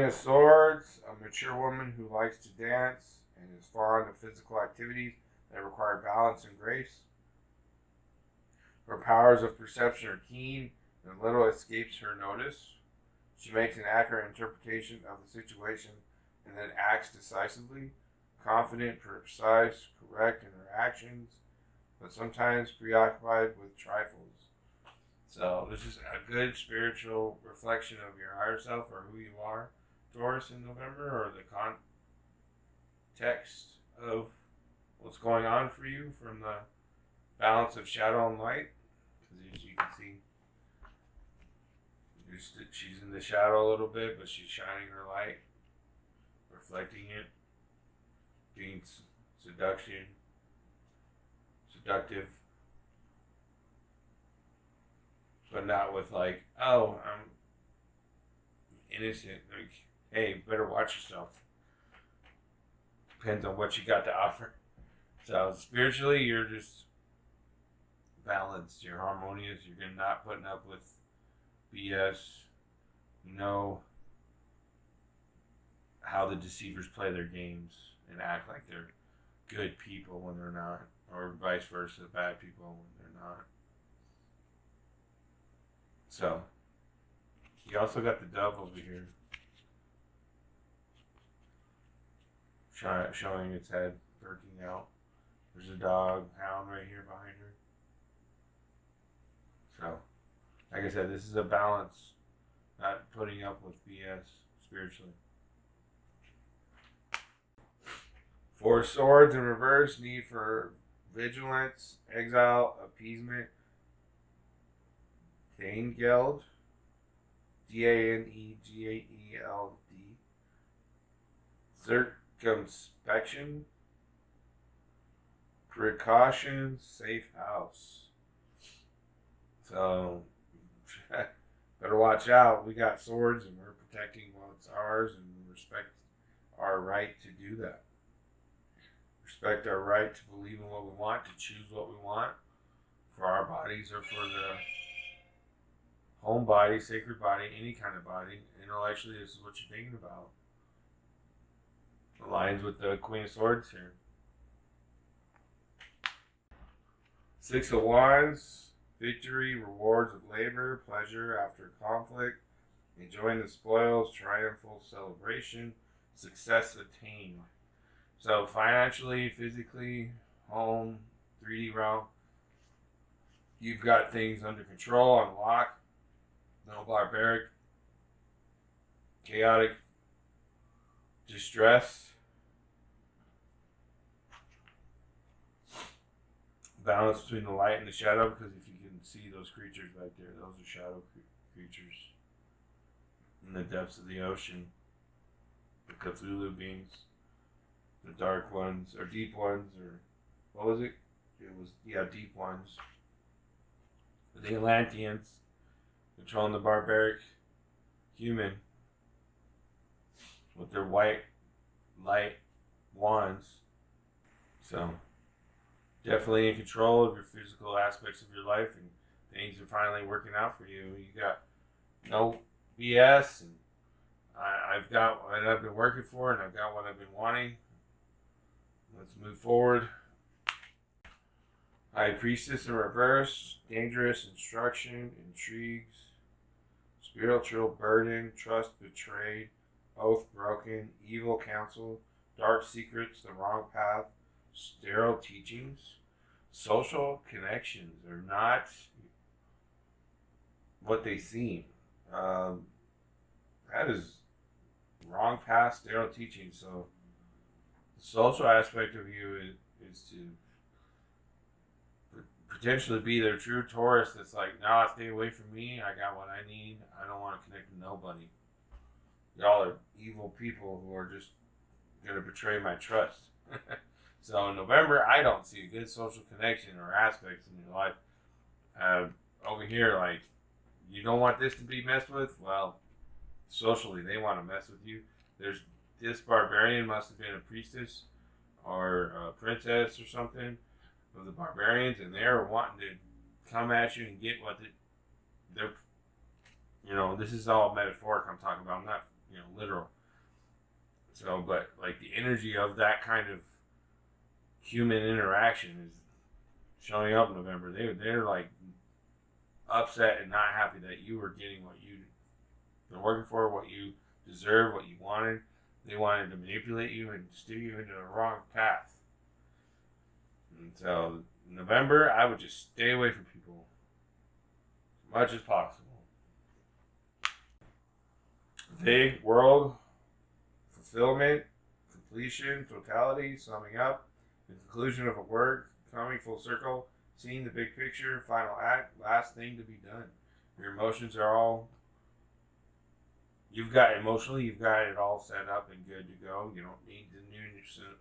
Queen of Swords, a mature woman who likes to dance and is fond of physical activities that require balance and grace. Her powers of perception are keen and little escapes her notice. She makes an accurate interpretation of the situation and then acts decisively, confident, precise, correct in her actions, but sometimes preoccupied with trifles. So this is a good spiritual reflection of your higher self or who you are, Taurus, in November, or the context of what's going on for you from the balance of shadow and light. Because as you can see, she's in the shadow a little bit, but she's shining her light, reflecting it, being seductive, but not with like, oh, I'm innocent. Like, hey, better watch yourself. Depends on what you got to offer. So spiritually, you're just balanced. You're harmonious. You're not putting up with BS. You know how the deceivers play their games and act like they're good people when they're not, or vice versa, bad people when they're not. So, you also got the dove over here, showing its head, perking out. There's a dog, hound right here behind her. So, like I said, this is a balance, not putting up with BS spiritually. Four swords in reverse, need for vigilance, exile, appeasement, Danegeld, Danegaeld, circumspection, precaution, safe house. So, better watch out. We got swords and we're protecting what's ours and respect our right to do that. Respect our right to believe in what we want, to choose what we want for our bodies or for the home body, sacred body, any kind of body. Intellectually, this is what you're thinking about. Aligns with the Queen of Swords here. Six of Wands, victory, rewards of labor, pleasure after conflict, enjoying the spoils, triumphal celebration, success attained. So financially, physically, home, 3D realm, you've got things under control, on lock, no barbaric, chaotic distress, balance between the light and the shadow, because if you can see those creatures right there, those are shadow creatures in the depths of the ocean, the Cthulhu beings. The dark ones, or deep ones, or what was it? It was, deep ones. The Atlanteans controlling the barbaric human with their white light wands. So, definitely in control of your physical aspects of your life, and things are finally working out for you. You got no BS, and I've got what I've been working for, and I've got what I've been wanting. Let's move forward. High Priestess in reverse, dangerous instruction, intrigues, spiritual burden, trust betrayed, oath broken, evil counsel, dark secrets, the wrong path, sterile teachings. Social connections are not what they seem. That is wrong path, sterile teaching. So the social aspect of you is to potentially be their true Taurus that's like, nah, stay away from me. I got what I need. I don't want to connect with nobody. Y'all are evil people who are just going to betray my trust. So in November, I don't see a good social connection or aspects in your life. Over here, like, you don't want this to be messed with? Well, socially, they want to mess with you. This barbarian must have been a priestess or a princess or something of the barbarians, and they're wanting to come at you and get what they're, this is all metaphoric I'm talking about. I'm not, literal. So, but like the energy of that kind of human interaction is showing up in November. They're like upset and not happy that you were getting what you've been working for, what you deserve, what you wanted. They wanted to manipulate you and steer you into the wrong path. And so, November, I would just stay away from people as much as possible. Vague world, fulfillment, completion, totality, summing up, the conclusion of a work, coming full circle, seeing the big picture, final act, last thing to be done. Your emotions are all, you've got it all set up and good to go. You don't need the new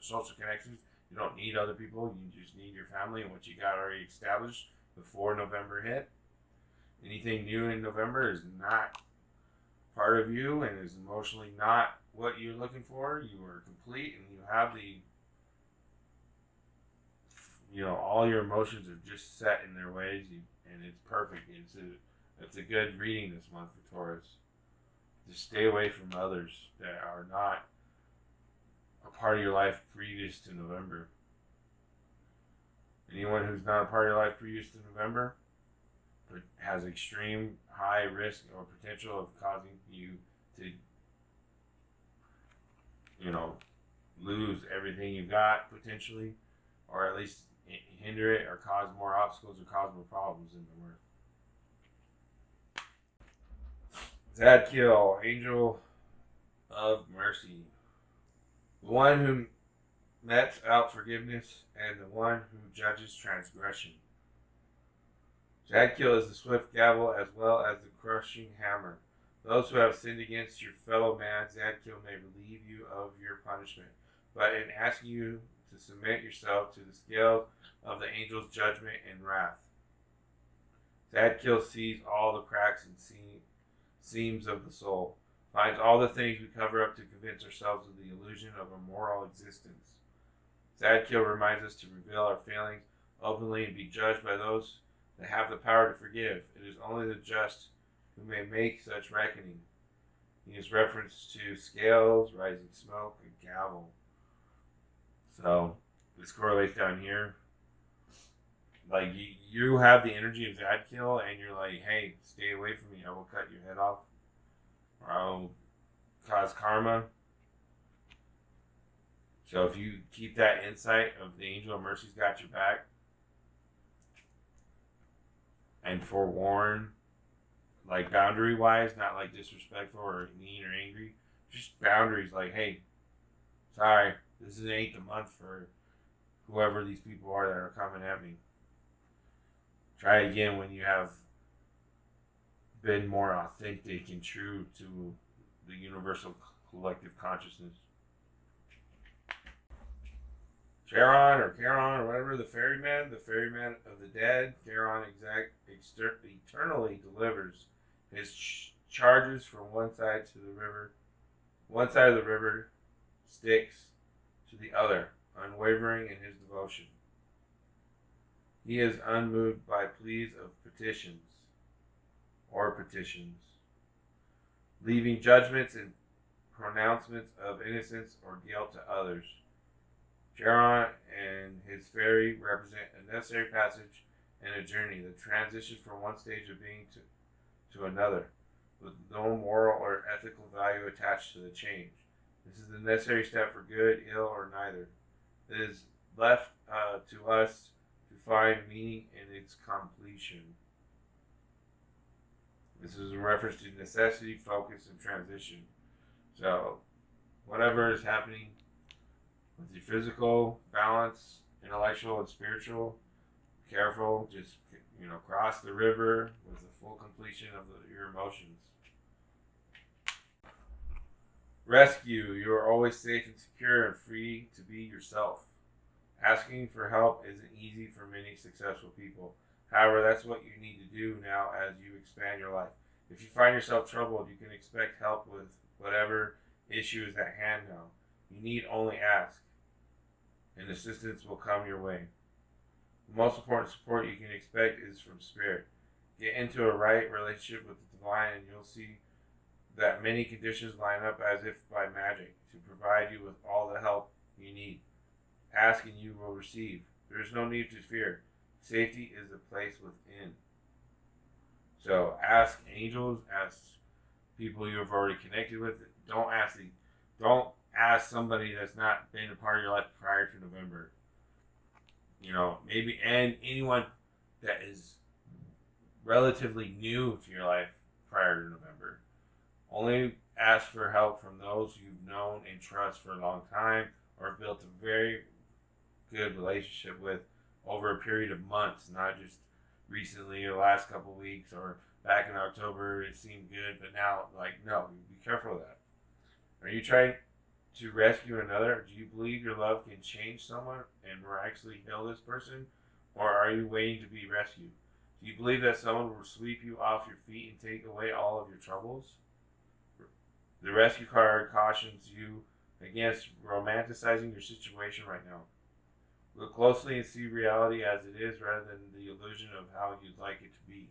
social connections. You don't need other people. You just need your family and what you got already established before November hit. Anything new in November is not part of you and is emotionally not what you're looking for. You are complete and you have all your emotions are just set in their ways, and it's perfect. It's a good reading this month for Taurus. Just stay away from others that are not a part of your life previous to November. Anyone who's not a part of your life previous to November but has extreme high risk or potential of causing you to, lose everything you got potentially, or at least hinder it or cause more obstacles or cause more problems in the world. Zadkiel, Angel of Mercy. The one who metes out forgiveness and the one who judges transgression. Zadkiel is the swift gavel as well as the crushing hammer. Those who have sinned against your fellow man, Zadkiel may relieve you of your punishment, but in asking you to submit yourself to the scale of the angel's judgment and wrath. Zadkiel sees all the cracks and seams of the soul, finds all the things we cover up to convince ourselves of the illusion of a moral existence. Zadkiel reminds us to reveal our failings openly and be judged by those that have the power to forgive. It is only the just who may make such reckoning. He is reference to scales, rising smoke, and gavel. So this correlates down here. Like you have the energy of Zadkiel, and you're like, hey, stay away from me. I will cut your head off, or I will cause karma. So if you keep that insight of the angel of mercy's got your back, and forewarn, like boundary wise, not like disrespectful or mean or angry, just boundaries like, hey, sorry, this ain't the month for whoever these people are that are coming at me. Try again when you have been more authentic and true to the universal collective consciousness. Charon or Charon or whatever, the ferryman of the dead. Charon eternally delivers his charges from one side of the river, Styx, to the other, unwavering in his devotion. He is unmoved by pleas of petitions, leaving judgments and pronouncements of innocence or guilt to others. Charon and his ferry represent a necessary passage and a journey, the transition from one stage of being to another, with no moral or ethical value attached to the change. This is the necessary step for good, ill, or neither. It is left to us to find meaning in its completion. This is in reference to necessity, focus, and transition. So, whatever is happening with your physical balance, intellectual and spiritual, careful. Just cross the river with the full completion of your emotions. Rescue. You are always safe and secure and free to be yourself. Asking for help isn't easy for many successful people. However, that's what you need to do now as you expand your life. If you find yourself troubled, you can expect help with whatever issue is at hand now. You need only ask, and assistance will come your way. The most important support you can expect is from Spirit. Get into a right relationship with the divine, and you'll see that many conditions line up as if by magic to provide you with all the help you need. Ask and you will receive. There is no need to fear. Safety is a place within. So ask angels, ask people you have already connected with. Don't ask somebody that's not been a part of your life prior to November. Maybe, and anyone that is relatively new to your life prior to November. Only ask for help from those you've known and trust for a long time or have built a very good relationship with over a period of months, not just recently or the last couple of weeks or back in October it seemed good, but now, no, be careful of that. Are you trying to rescue another? Do you believe your love can change someone and miraculously heal this person? Or are you waiting to be rescued? Do you believe that someone will sweep you off your feet and take away all of your troubles? The rescue card cautions you against romanticizing your situation right now. Look closely and see reality as it is rather than the illusion of how you'd like it to be.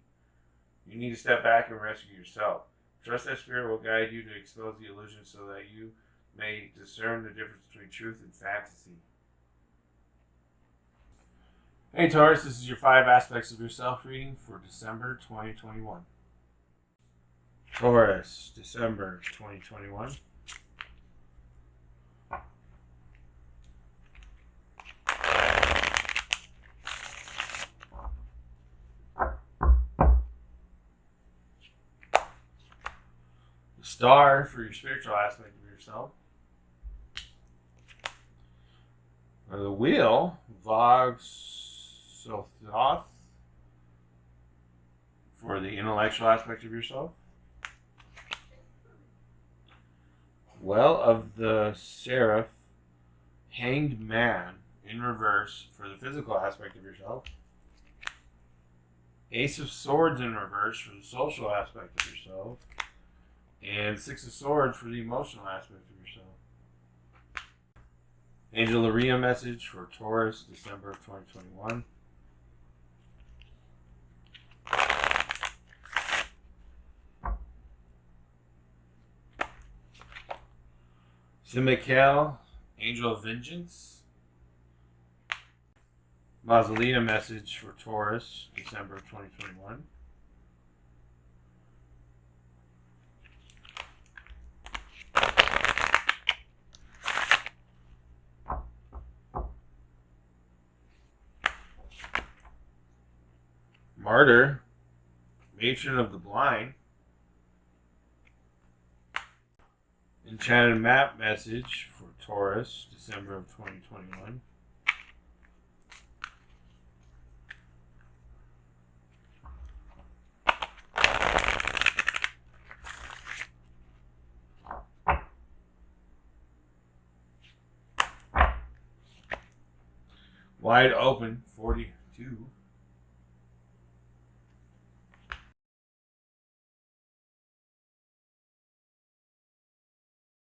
You need to step back and rescue yourself. Trust that Spirit will guide you to expose the illusion so that you may discern the difference between truth and fantasy. Hey Taurus, this is your 5 aspects of yourself reading for December 2021. Taurus, December 2021. The star for your spiritual aspect of yourself. The wheel, Vog-Sothoth, for the intellectual aspect of yourself. Well of the Seraph, Hanged Man in reverse for the physical aspect of yourself. Ace of Swords in reverse for the social aspect of yourself. And 6 of Swords for the emotional aspect of yourself. Angel Maria message for Taurus, December of 2021. Simical, Angel of Vengeance. Mausolea message for Taurus, December of 2021. Martyr, Matron of the Blind. Enchanted Map message for Taurus, December of 2021. Wide Open, 42.